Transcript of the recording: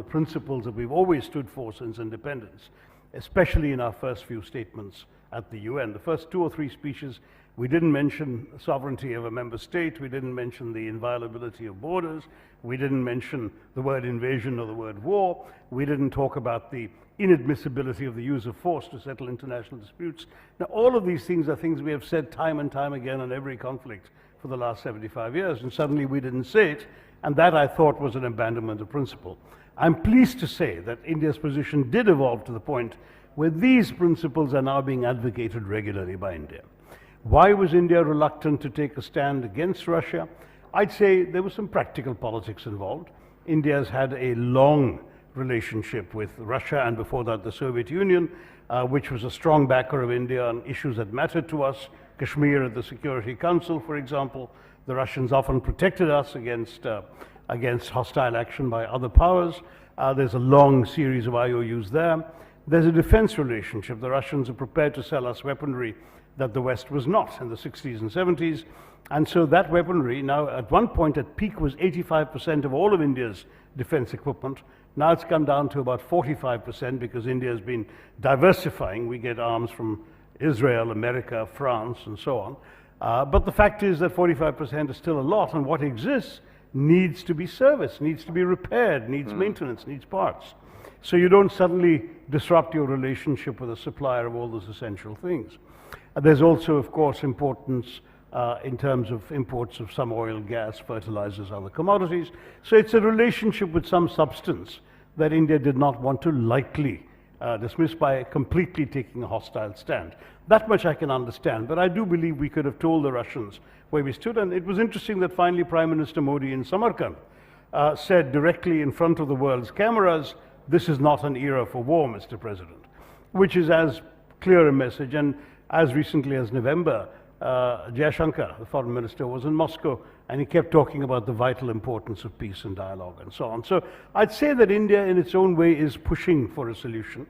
principles that we've always stood for since independence, especially in our first few statements at the UN. The first 2 or 3 speeches, we didn't mention sovereignty of a member state, we didn't mention the inviolability of borders, we didn't mention the word invasion or the word war, we didn't talk about the inadmissibility of the use of force to settle international disputes. Now, all of these things are things we have said time and time again on every conflict for the last 75 years, and suddenly we didn't say it, and that I thought was an abandonment of principle. I'm pleased to say that India's position did evolve to the point where these principles are now being advocated regularly by India. Why was India reluctant to take a stand against Russia? I'd say there was some practical politics involved. India has had a long relationship with Russia and before that the Soviet Union, which was a strong backer of India on issues that mattered to us. Kashmir at the Security Council, for example. The Russians often protected us against hostile action by other powers. There's a long series of IOUs there. There's a defense relationship. The Russians are prepared to sell us weaponry that the West was not in the 60s and 70s. And so that weaponry now at one point at peak was 85% of all of India's defense equipment. Now it's come down to about 45% because India has been diversifying. We get arms from Israel, America, France, and so on. But the fact is that 45% is still a lot, and what exists needs to be serviced, needs to be repaired, needs maintenance, needs parts. So you don't suddenly disrupt your relationship with a supplier of all those essential things. There's also, of course, importance in terms of imports of some oil, gas, fertilizers, other commodities. So it's a relationship with some substance that India did not want to lightly dismiss by completely taking a hostile stand. That much I can understand, but I do believe we could have told the Russians where we stood, and it was interesting that finally Prime Minister Modi in Samarkand said directly in front of the world's cameras, "This is not an era for war, Mr. President," which is as clear a message. And as recently as November, Jaishankar, the foreign minister, was in Moscow, and he kept talking about the vital importance of peace and dialogue and so on. So I'd say that India, in its own way, is pushing for a solution.